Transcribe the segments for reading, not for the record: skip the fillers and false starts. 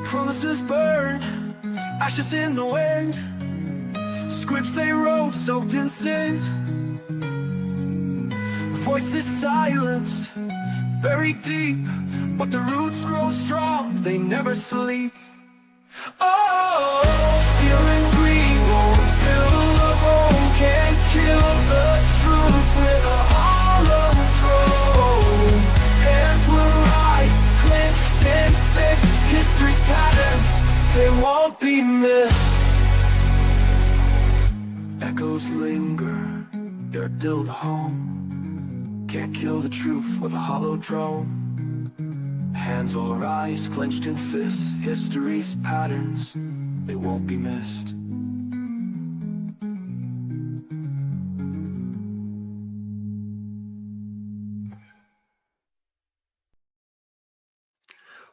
Promises burn, ashes in the wind. Scripts they wrote, soaked in sin. Voices silenced, buried deep, but the roots grow strong, they never sleep. Oh, steel and greed won't build a home, can't kill the truth with a hollow throne. Hands will rise, clenched in fists, history's patterns, they won't be missed. Echoes linger, they're drilled home. Can't kill the truth with a hollow drone. Hands will rise, clenched in fists, history's patterns, they won't be missed.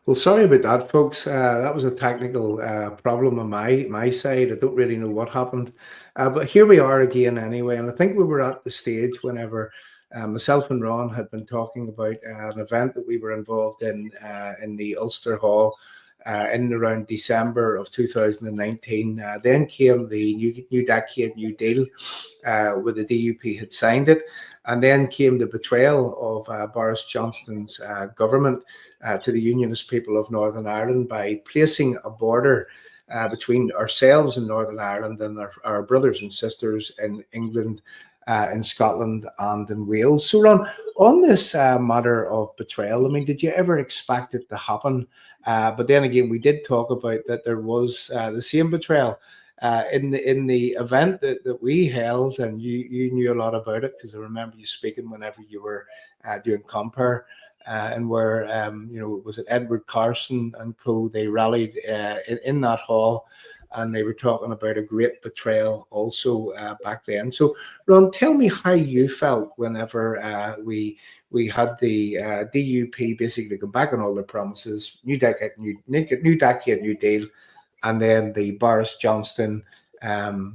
Well, sorry about that, folks. That was a technical problem on my side. I don't really know what happened, but here we are again anyway. And I think we were at the stage whenever myself and Ron had been talking about an event that we were involved in the Ulster Hall in around December of 2019. Then came the new decade, New Deal, where the DUP had signed it. And then came the betrayal of Boris Johnson's government to the Unionist people of Northern Ireland by placing a border between ourselves in Northern Ireland and our brothers and sisters in England, in Scotland and in Wales. So Ron, on this matter of betrayal, I mean, did you ever expect it to happen? But then again, we did talk about that there was the same betrayal in the event that we held, and you knew a lot about it because I remember you speaking whenever you were doing Compare, and where was it Edward Carson and co? They rallied in that hall, and they were talking about a great betrayal also back then. So, Ron, tell me how you felt whenever we had the DUP basically come back on all their promises, new decade, New Deal, and then the Boris Johnson,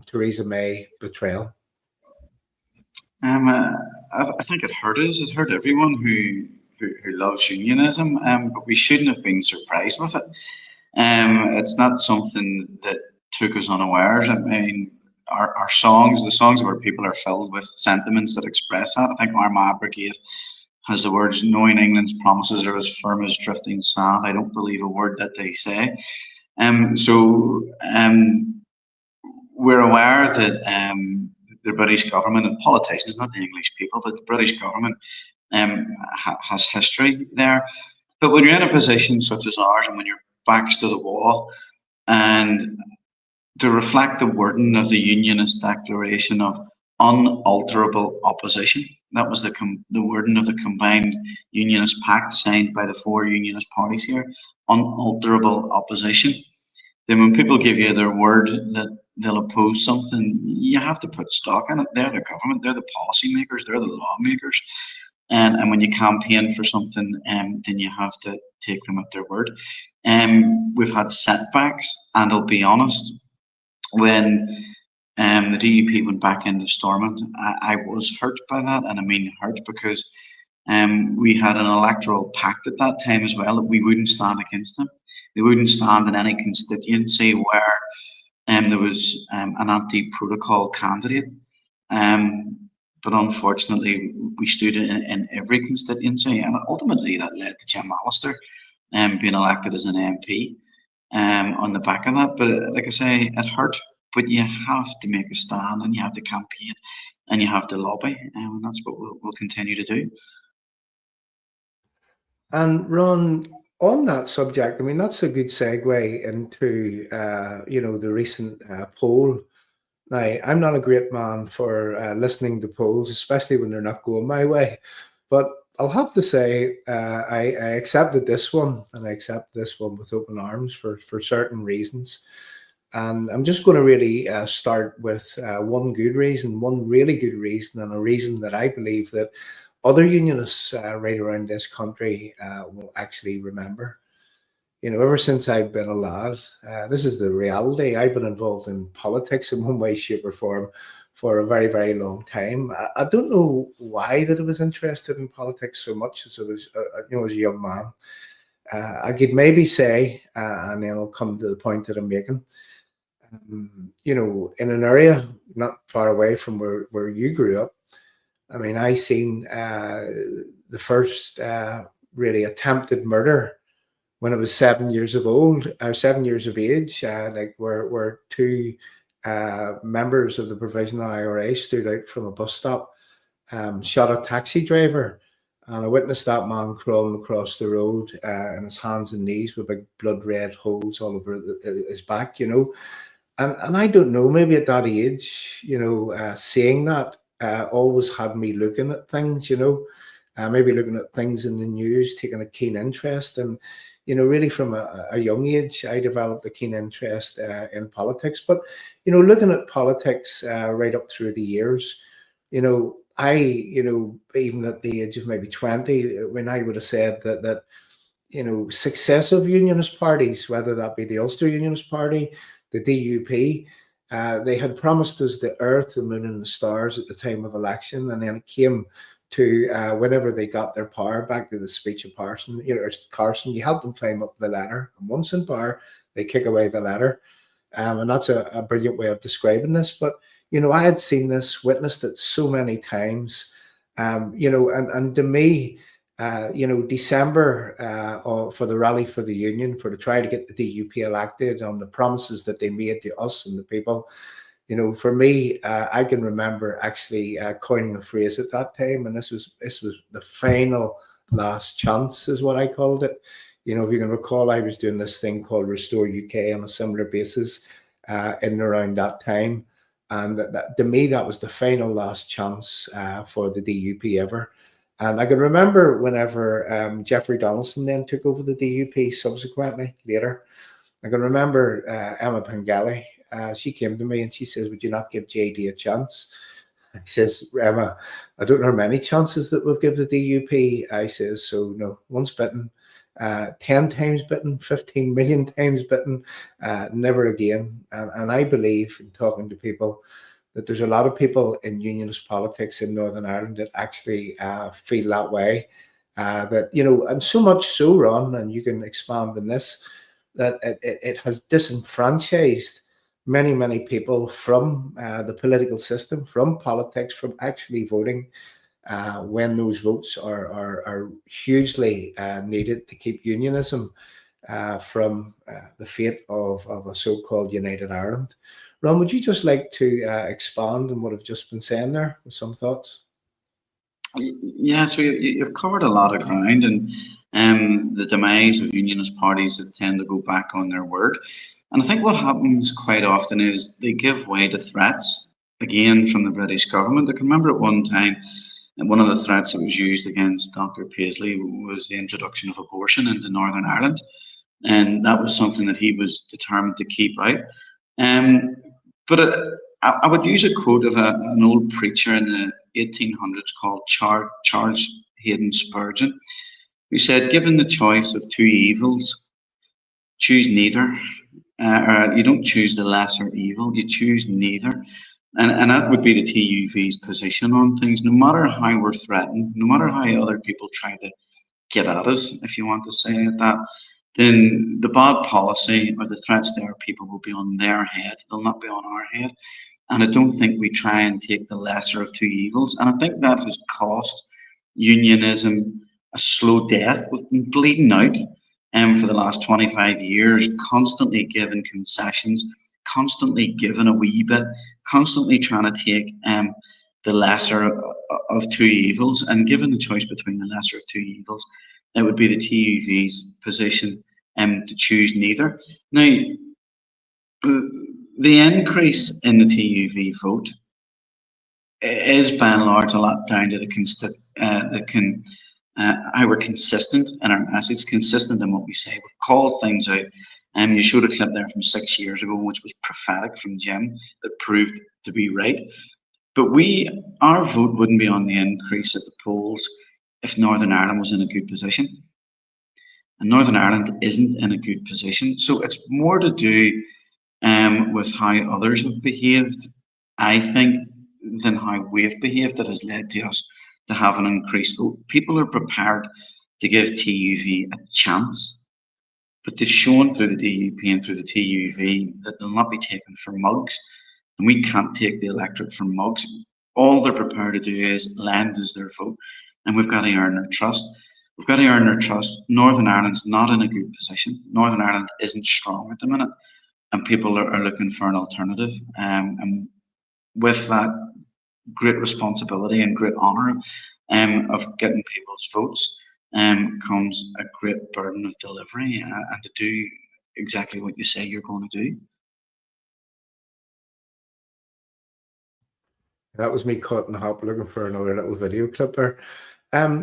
Theresa May betrayal. I think it hurt us. It hurt everyone who loves unionism. But we shouldn't have been surprised with it. It's not something that took us unawares. I mean, our songs, the songs of our people, are filled with sentiments that express that. I think Armagh Brigade has the words, "Knowing England's promises are as firm as drifting sand, I don't believe a word that they say." We're aware that the British government and politicians, not the English people, but the British government has history there. But when you're in a position such as ours, and when your back's to the wall, and to reflect the wording of the Unionist Declaration of unalterable opposition, that was the wording of the combined Unionist Pact signed by the four Unionist parties here, unalterable opposition. Then when people give you their word that they'll oppose something, you have to put stock in it. They're the government, they're the policymakers, they're the lawmakers. And when you campaign for something, then you have to take them at their word. We've had setbacks, and I'll be honest, when the DUP went back into Stormont, I was hurt by that, and I mean hurt because we had an electoral pact at that time as well that we wouldn't stand against them. They wouldn't stand in any constituency where there was an anti-protocol candidate. But unfortunately, we stood in every constituency, and ultimately that led to Jim Allister being elected as an MP on the back of that. But like I say, it hurt, but you have to make a stand, and you have to campaign, and you have to lobby, and that's what we'll continue to do. And Ron, on that subject, I mean, that's a good segue into the recent poll. Now, I'm not a great man for listening to polls, especially when they're not going my way. But I'll have to say I accepted this one, and I accept this one with open arms for certain reasons. And I'm just going to really start with one good reason, one really good reason, and a reason that I believe that other unionists right around this country will actually remember. Ever since I've been a lad, this is the reality. I've been involved in politics in one way, shape, or form for a very, very long time. I don't know why that I was interested in politics so much as I was, as a young man. I could maybe say, and then I'll come to the point that I'm making. In an area not far away from where you grew up, I mean, I seen the first really attempted murder when I was 7 years of old, or 7 years of age. Like where two members of the Provisional IRA stood out from a bus stop, shot a taxi driver, and I witnessed that man crawling across the road in his hands and knees with big blood red holes all over his back. And I don't know, maybe at that age, seeing that always had me looking at things, maybe looking at things in the news, taking a keen interest. And, really from a young age, I developed a keen interest in politics. But, looking at politics right up through the years, I, even at the age of maybe 20, when I would have said that successive unionist parties, whether that be the Ulster Unionist Party, the DUP, they had promised us the earth, the moon, and the stars at the time of election, and then it came to whenever they got their power back to the speech of Carson. Carson, you help them climb up the ladder, and once in power, they kick away the ladder, and that's a brilliant way of describing this. But I had seen this, witnessed it so many times, and to me. December for the rally for the union, to try to get the DUP elected on the promises that they made to us and the people. For me, I can remember actually coining a phrase at that time, and this was the final last chance, is what I called it. If you can recall, I was doing this thing called Restore UK on a similar basis in and around that time, and to me that was the final last chance for the DUP ever. And I can remember whenever Jeffrey Donaldson then took over the DUP subsequently, later, I can remember Emma Pengelly. She came to me and she says, "Would you not give JD a chance?" I says, "Emma, I don't know how many chances that we'll give the DUP." I says, "So no, once bitten, 10 times bitten, 15 million times bitten, never again." And I believe, in talking to people, that there's a lot of people in unionist politics in Northern Ireland that actually feel that way. And so much so, Ron, and you can expand on this, that it has disenfranchised many, many people from the political system, from politics, from actually voting when those votes are hugely needed to keep unionism from the fate of a so-called United Ireland. Ron, would you just like to expand on what I've just been saying there with some thoughts? Yeah, so you've covered a lot of ground, and the demise of unionist parties that tend to go back on their word. And I think what happens quite often is they give way to threats, again, from the British government. I can remember at one time, and one of the threats that was used against Dr. Paisley was the introduction of abortion into Northern Ireland. And that was something that he was determined to keep out. But I would use a quote of an old preacher in the 1800s called Charles Haddon Spurgeon, who said, "Given the choice of two evils, choose neither." Or you don't choose the lesser evil, you choose neither. And that would be the TUV's position on things. No matter how we're threatened, no matter how other people try to get at us, if you want to say it that, then the bad policy or the threats to our people will be on their head. They'll not be on our head. And I don't think we try and take the lesser of two evils. And I think that has cost unionism a slow death. We've been bleeding out for the last 25 years, constantly giving concessions, constantly giving a wee bit, constantly trying to take the lesser of two evils. And given the choice between the lesser of two evils, it would be the TUV's position to choose neither. Now, the increase in the TUV vote is by and large a lot down to how we're consistent in our message, consistent in what we say. We've called things out. You showed a clip there from 6 years ago, which was prophetic from Jim, that proved to be right. But our vote wouldn't be on the increase at the polls if Northern Ireland was in a good position. And Northern Ireland isn't in a good position. So it's more to do with how others have behaved, I think, than how we've behaved that has led to us to have an increased vote. People are prepared to give TUV a chance. but they've shown through the DUP and through the TUV that they'll not be taken for mugs, and we can't take the electorate for mugs. All they're prepared to do is lend us their vote, and we've got to earn their trust. We've got to earn their trust. Northern Ireland's not in a good position. Northern Ireland isn't strong at the minute, and people are looking for an alternative. And with that great responsibility and great honour of getting people's votes comes a great burden of delivery and to do exactly what you say you're going to do. That was me cutting up looking for another little video clip there.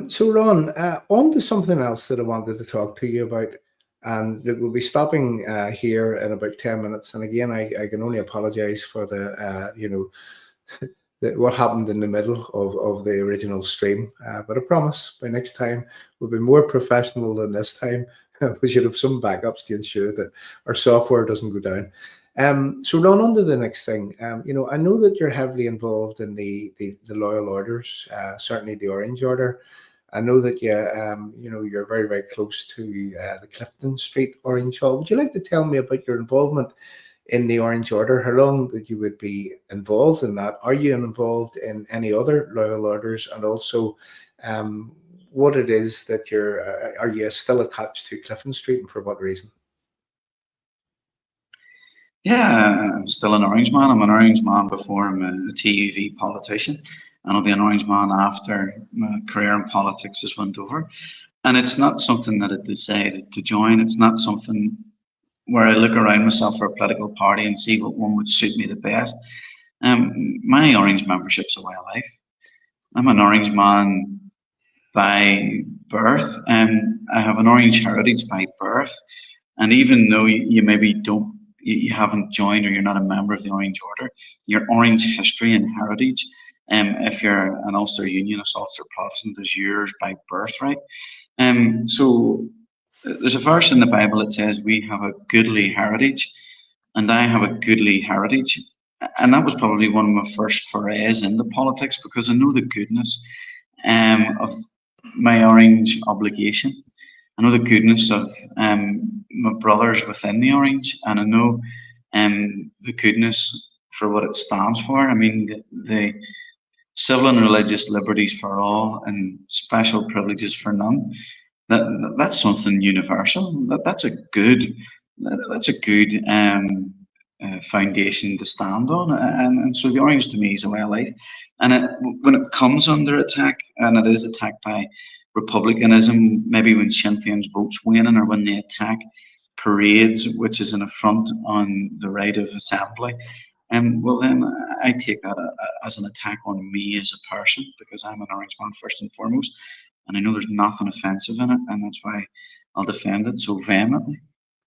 So Ron, on to something else that I wanted to talk to you about, and we'll be stopping here in about 10 minutes. And again, I can only apologize for the, what happened in the middle of the original stream. But I promise by next time we'll be more professional than this time. We should have some backups to ensure that our software doesn't go down. So Ron, on to the next thing. I know that you're heavily involved in the loyal orders, certainly the Orange Order. I know that you're very, very close to the Clifton Street Orange Hall. Would you like to tell me about your involvement in the Orange Order? How long that you would be involved in that? Are you involved in any other loyal orders? And also, what it is that are you still attached to Clifton Street, and for what reason? Yeah, I'm still an Orange man. I'm an Orange man before I'm a TUV politician, and I'll be an Orange man after my career in politics has went over. And it's not something that I decided to join. It's not something where I look around myself for a political party and see what one would suit me the best. My Orange membership's a way of life. I'm an Orange man by birth, and I have an Orange heritage by birth. And even though you maybe you haven't joined or you're not a member of the Orange Order, your Orange history and heritage, if you're an Ulster Unionist, Ulster Protestant, is yours by birthright. So there's a verse in the Bible that says we have a goodly heritage, and I have a goodly heritage. And that was probably one of my first forays into politics, because I know the goodness of my Orange obligation. I know the goodness of my brothers within the Orange, and I know the goodness for what it stands for. I mean, the civil and religious liberties for all and special privileges for none. That's something universal. That's a good foundation to stand on. And so the Orange to me is a way of life. And when it comes under attack, and it is attacked by republicanism, maybe when Sinn Féin's votes waning, or when they attack parades, which is an affront on the right of assembly, well then I take that as an attack on me as a person, because I'm an Orange man first and foremost, and I know there's nothing offensive in it, and that's why I'll defend it so vehemently.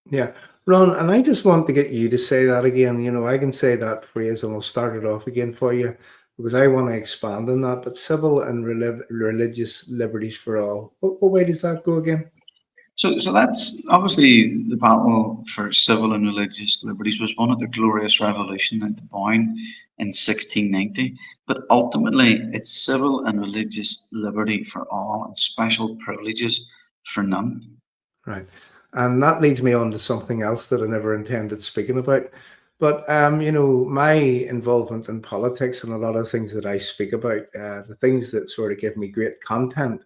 Yeah, Ron, and I just want to get you to say that again. I can say that phrase and we'll start it off again for you, because I want to expand on that. But civil and religious liberties for all. What way does that go again? So that's obviously the battle for civil and religious liberties was won at the Glorious Revolution at the Boyne in 1690. But ultimately, it's civil and religious liberty for all and special privileges for none. Right. And that leads me on to something else that I never intended speaking about. But, my involvement in politics and a lot of things that I speak about, the things that sort of give me great content,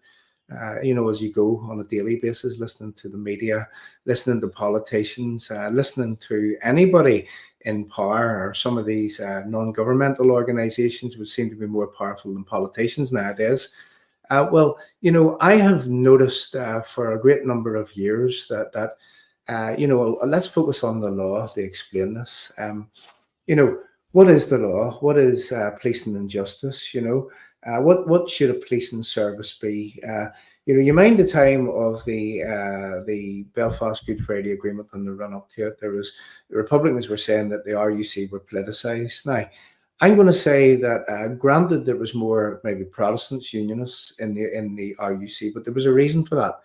as you go on a daily basis, listening to the media, listening to politicians, listening to anybody in power, or some of these non-governmental organizations would seem to be more powerful than politicians nowadays. I have noticed for a great number of years that let's focus on the law to explain this. What is the law? What is policing and justice? What should a policing service be? You mind the time of the Belfast Good Friday Agreement and the run up to it, the Republicans were saying that the RUC were politicised. Now, I'm going to say that granted there was more maybe Protestants, Unionists in the RUC, but there was a reason for that,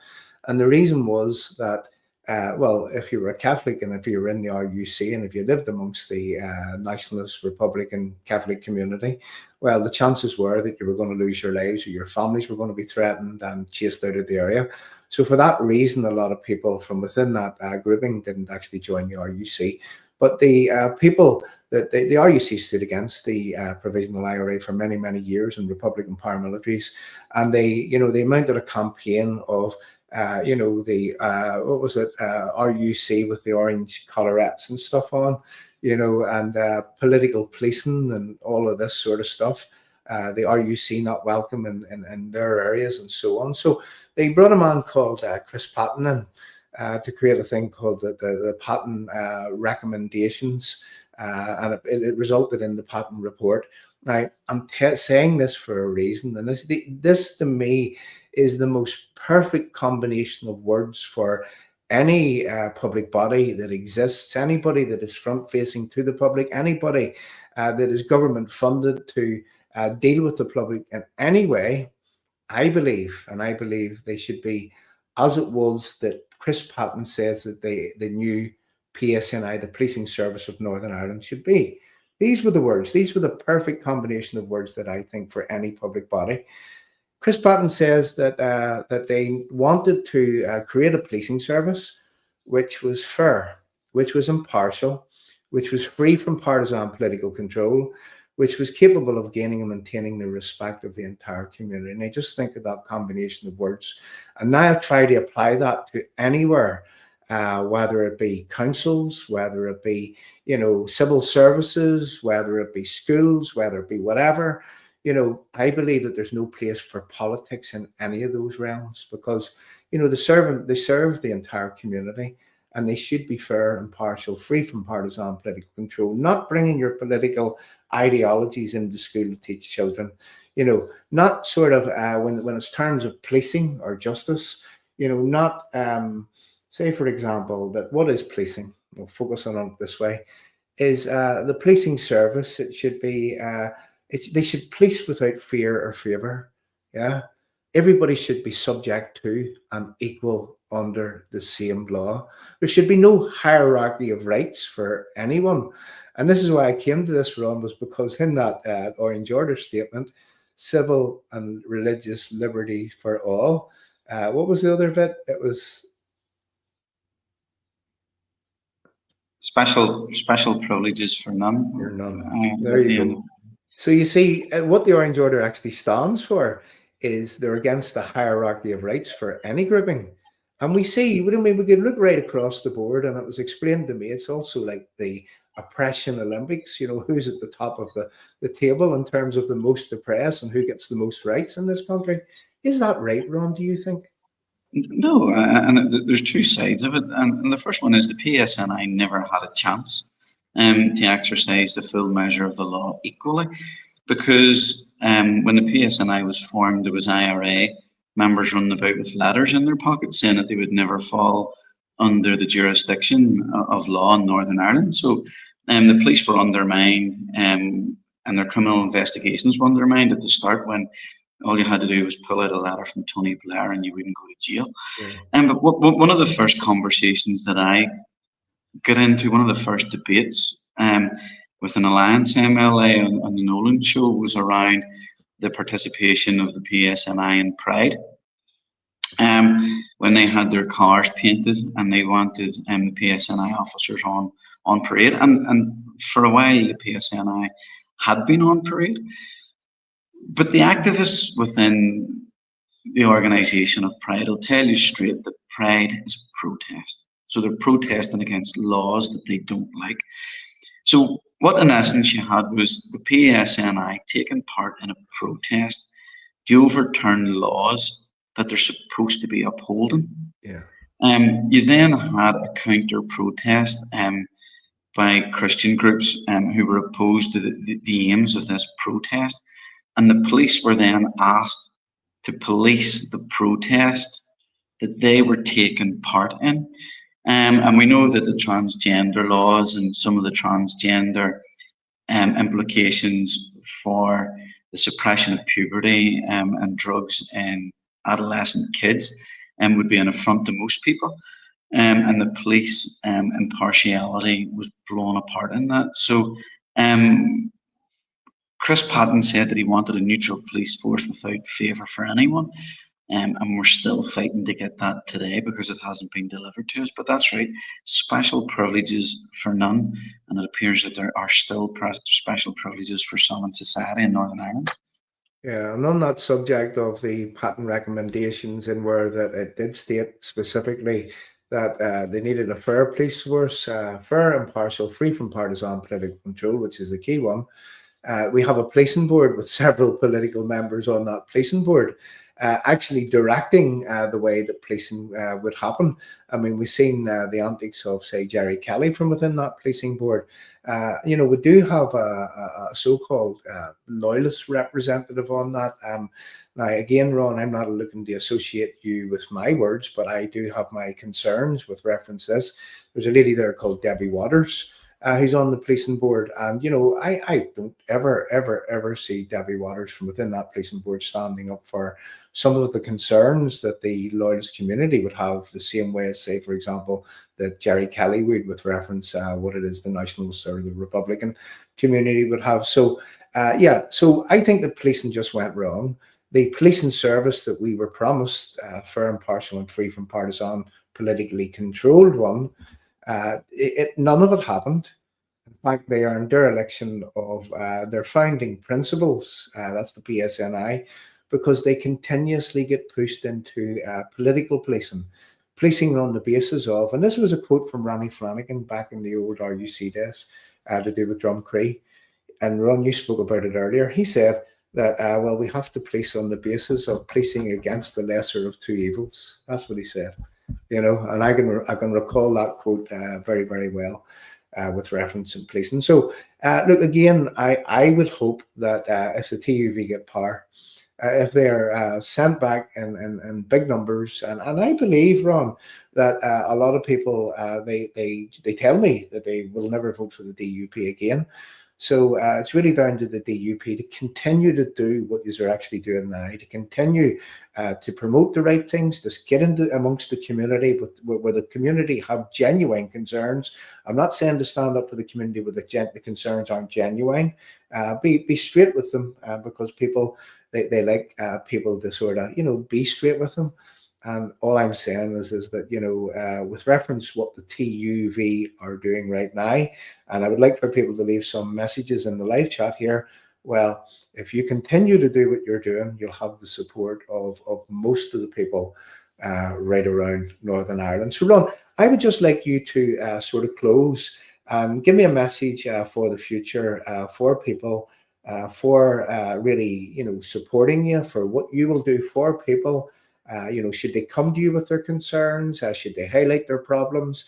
and the reason was that well, if you were a Catholic and if you were in the RUC and if you lived amongst the nationalist Republican Catholic community, well, the chances were that you were going to lose your lives or your families were going to be threatened and chased out of the area. So for that reason, a lot of people from within that grouping didn't actually join the RUC. But the people that the RUC stood against the provisional IRA for many, many years in Republican paramilitaries, and they mounted a campaign of what was it, RUC with the orange collarettes and stuff on, and political policing and all of this sort of stuff. The RUC not welcome in their areas and so on. So they brought a man called Chris Patten in to create a thing called the Patten recommendations, and it resulted in the Patten report. Now, I'm saying this for a reason, and this to me is the most perfect combination of words for any public body that exists, anybody that is front-facing to the public, anybody that is government-funded to deal with the public in any way. I believe they should be, as it was that Chris Patten says that the new PSNI, the Policing Service of Northern Ireland, should be. These were the words. These were the perfect combination of words that I think for any public body. Chris Patten says that they wanted to create a policing service which was fair, which was impartial, which was free from partisan political control, which was capable of gaining and maintaining the respect of the entire community. And I just think of that combination of words. And now I try to apply that to anywhere, whether it be councils, whether it be, civil services, whether it be schools, whether it be whatever. I believe that there's no place for politics in any of those realms because, they serve the entire community. And they should be fair, impartial, free from partisan political control, not bringing your political ideologies into school to teach children, not sort of when it's terms of policing or justice, not say, for example, that what is policing? We'll focus on it this way, is the policing service. It should be, they should police without fear or favour. Yeah. Everybody should be subject to and equal under the same law. There should be no hierarchy of rights for anyone. And this is why I came to this, Ron, was because in that Orange Order statement, civil and religious liberty for all. What was the other bit? It was special privileges for none. For none. There you go. So you see, what the Orange Order actually stands for is they're against the hierarchy of rights for any grouping. And we see, we could look right across the board, and it was explained to me, it's also like the oppression Olympics, who's at the top of the table in terms of the most oppressed and who gets the most rights in this country. Is that right, Ron, do you think? No, and there's two sides of it. And the first one is the PSNI never had a chance to exercise the full measure of the law equally, because when the PSNI was formed, there was IRA members running about with letters in their pockets saying that they would never fall under the jurisdiction of law in Northern Ireland. So the police were undermined and their criminal investigations were undermined at the start, when all you had to do was pull out a letter from Tony Blair and you wouldn't go to jail. Yeah. But one of the first conversations that I got into, one of the first debates with an Alliance MLA on the Nolan show, was around the participation of the PSNI in Pride. When they had their cars painted and they wanted the PSNI officers on parade. And for a while, the PSNI had been on parade. But the activists within the organisation of Pride will tell you straight that Pride is protest. So they're protesting against laws that they don't like. So what in essence you had was the PSNI taking part in a protest to overturn laws that they're supposed to be upholding. Yeah. You then had a counter protest by Christian groups who were opposed to the aims of this protest. And the police were then asked to police the protest that they were taking part in. And we know that the transgender laws and some of the transgender implications for the suppression of puberty and drugs in adolescent kids would be an affront to most people. and the police impartiality was blown apart in that. So um, Chris Patton said that he wanted a neutral police force without favour for anyone. And we're still fighting to get that today because it hasn't been delivered to us. But that's right, special privileges for none, and it appears that there are still special privileges for some in society in Northern Ireland. Yeah, and on that subject of the patent recommendations, in where that it did state specifically that they needed a fair police force, fair, impartial, free from partisan political control, which is the key one. We have a policing board with several political members on that policing board, actually directing the way that policing would happen. I mean, we've seen the antics of, say, Jerry Kelly from within that policing board. We do have a so-called loyalist representative on that. Now, again, Ron, I'm not looking to associate you with my words, but I do have my concerns with reference to this. There's a lady there called Debbie Waters, who's on the policing board. And, I don't ever see Debbie Waters from within that policing board standing up for some of the concerns that the loyalist community would have, the same way as, say, for example, that Jerry Kelly would, with reference what it is the Nationalists or the Republican community would have. So, so I think the policing just went wrong. The policing service that we were promised, fair, impartial and free from partisan, politically controlled one, none of it happened. In fact, they earned dereliction of their founding principles, that's the PSNI, because they continuously get pushed into political policing on the basis of, and this was a quote from Ronnie Flanagan back in the old RUC days to do with Drumcree, and Ron, you spoke about it earlier. He said that, well, we have to police on the basis of policing against the lesser of two evils. That's what he said. And I can recall that quote very, very well with reference in policing. So, look, again, I would hope that if the TUV get power, if they're sent back in big numbers, and I believe, Ron, that a lot of people, they tell me that they will never vote for the DUP again. So it's really down to the DUP to continue to do what you're actually doing now, to continue to promote the right things, to get into amongst the community where the community have genuine concerns. I'm not saying to stand up for the community where the concerns aren't genuine. Be straight with them, because people, they like people to sort of, be straight with them. And all I'm saying is that, with reference what the TUV are doing right now, and I would like for people to leave some messages in the live chat here. Well, if you continue to do what you're doing, you'll have the support of most of the people right around Northern Ireland. So, Ron, I would just like you to sort of close and give me a message for the future, for people, for really, supporting you, for what you will do for people. Should they come to you with their concerns? Should they highlight their problems?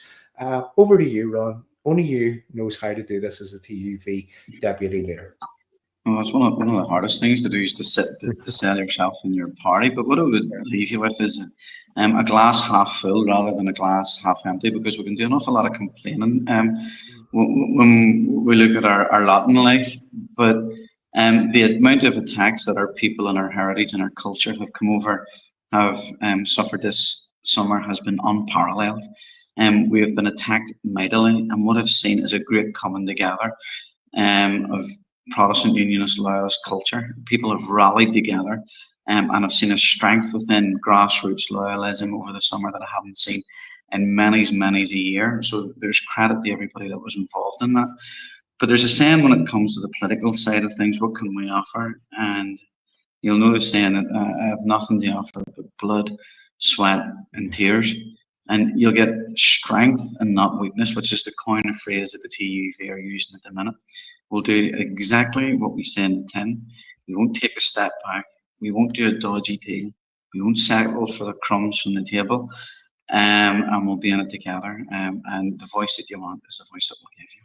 Over to you, Ron. Only you knows how to do this as a TUV deputy leader. Well, it's one of the hardest things to do is to sell yourself and your party. But what I would leave you with is a glass half full rather than a glass half empty, because we can do an awful lot of complaining when we look at our lot in life. But the amount of attacks that our people and our heritage and our culture have come over have suffered this summer has been unparalleled. We have been attacked mightily, and what I've seen is a great coming together of Protestant Unionist loyalist culture. People have rallied together, and I've seen a strength within grassroots loyalism over the summer that I haven't seen in many a year. So there's credit to everybody that was involved in that. But there's a saying when it comes to the political side of things, what can we offer? And you'll know the saying that I have nothing to offer but blood, sweat, and tears. And you'll get strength and not weakness, which is the coin of phrase that the TUV are using at the minute. We'll do exactly what we say in the tin. We won't take a step back. We won't do a dodgy deal. We won't settle for the crumbs from the table. And we'll be in it together. And the voice that you want is the voice that we'll give you.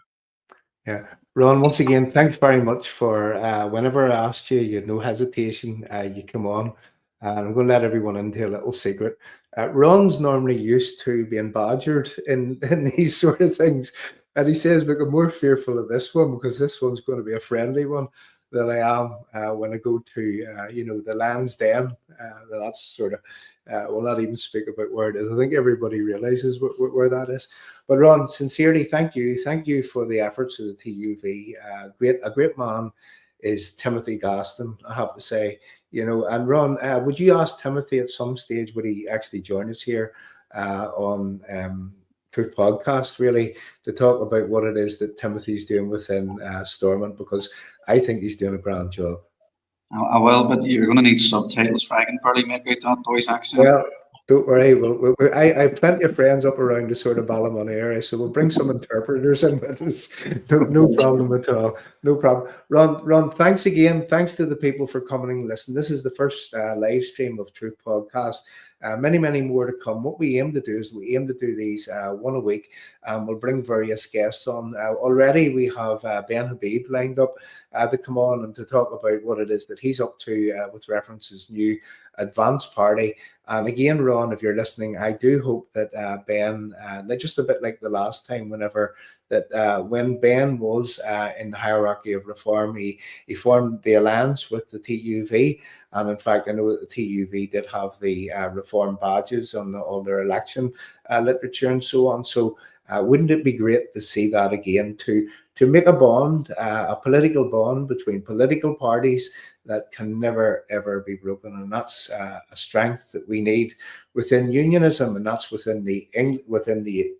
Yeah, Ron, once again, thanks very much for whenever I asked you, you had no hesitation, you come on. And I'm going to let everyone into a little secret. Ron's normally used to being badgered in these sort of things. And he says, look, I'm more fearful of this one because this one's going to be a friendly one than I am when I go to the Land's Den. That's sort of we'll not even speak about where it is. I think everybody realizes where that is. But Ron, sincerely, thank you for the efforts of the TUV. A great man is Timothy Gaston, I have to say. And Ron, would you ask Timothy at some stage would he actually join us here on Truth Podcast, really, to talk about what it is that Timothy's doing within Stormont, because I think he's doing a grand job. I will, but you're going to need subtitles for I can barely make out that boy's accent. Well, don't worry. I have plenty of friends up around the sort of Ballymun area, so we'll bring some interpreters in with us. No problem at all. No problem. Ron, thanks again. Thanks to the people for coming and listening. This is the first live stream of Truth Podcast. Many more to come. What we aim to do is we aim to do these one a week. We'll bring various guests on. Already we have Ben Habib lined up to come on and to talk about what it is that he's up to with reference to his new advance party. And again, Ron, if you're listening, I do hope that Ben, just a bit like the last time, when Ben was in the hierarchy of reform, he formed the alliance with the TUV. And in fact, I know that the TUV did have the reform badges on all their election literature and so on. So wouldn't it be great to see that again, to make a bond, a political bond between political parties that can never, ever be broken. And that's a strength that we need within unionism, and that's within the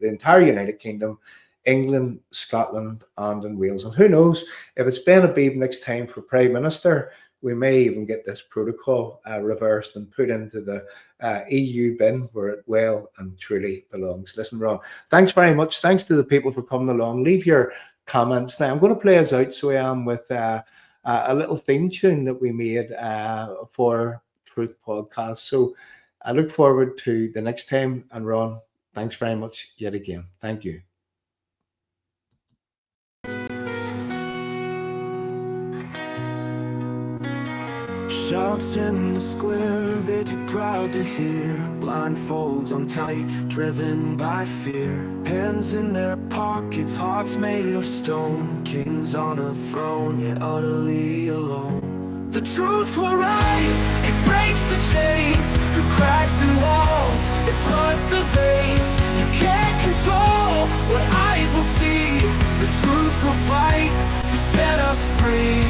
entire United Kingdom, England, Scotland, and in Wales. And who knows, if it's Ben Habib next time for Prime Minister, we may even get this protocol reversed and put into the EU bin where it well and truly belongs. Listen, Ron, thanks very much. Thanks to the people for coming along. Leave your comments. Now, I'm going to play us out, so I am, with a little theme tune that we made for Truth Podcast. So I look forward to the next time. And Ron, thanks very much yet again. Thank you. Shouts in the square, they're too proud to hear. Blindfolds on tight, driven by fear. Hands in their pockets, hearts made of stone. Kings on a throne, yet utterly alone. The truth will rise, it breaks the chains. Through cracks and walls, it floods the veins. You can't control what eyes will see. The truth will fight to set us free.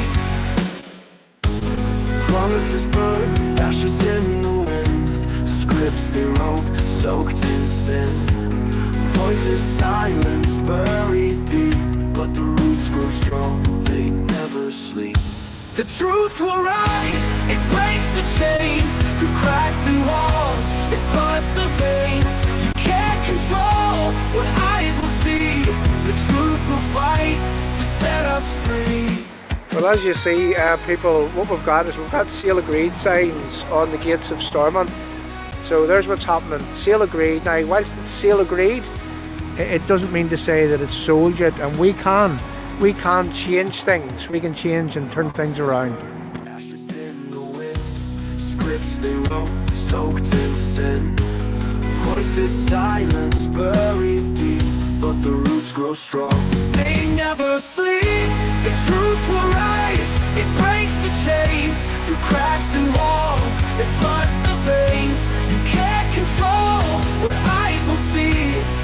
Promises burn, ashes in the wind. Scripts they wrote, soaked in sin. Voices silenced, buried deep. But the roots grow strong, they never sleep. The truth will rise, it breaks the chains. Through cracks and walls, it floods the veins. You can't control what eyes will see. The truth will fight to set us free. Well, as you see, people, what we've got sale agreed signs on the gates of Stormont. So there's what's happening. Sale agreed. Now, whilst it's sale agreed, it doesn't mean to say that it's sold yet, and we can change things. We can change and turn things around. Ashes in the wind, scripts they wrote, soaked in sin. Voices silenced, buried deep, but the roots grow strong. They never sleep. The truth will rise, it breaks the chains. Through cracks and walls, it floods the veins. You can't control what eyes will see.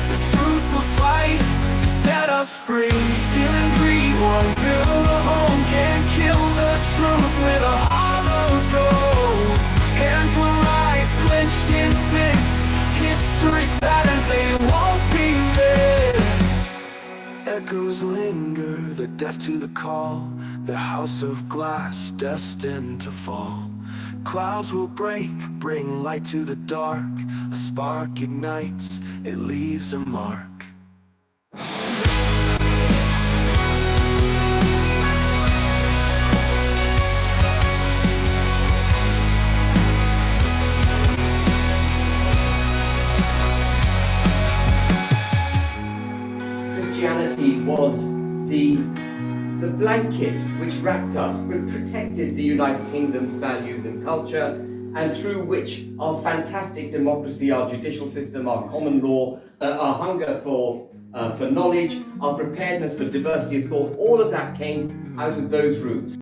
The truth will fight to set us free. Steal and greed won't build a home. Can't kill the truth with a hollow door. Hands will rise, clenched in fists. History's patterns, they won't be missed. Echoes linger, they're deaf to the call. The house of glass destined to fall. Clouds will break, bring light to the dark. A spark ignites, it leaves a mark. Christianity was the blanket which wrapped us, which protected the United Kingdom's values and culture, and through which our fantastic democracy, our judicial system, our common law, our hunger for knowledge, our preparedness for diversity of thought, all of that came out of those roots.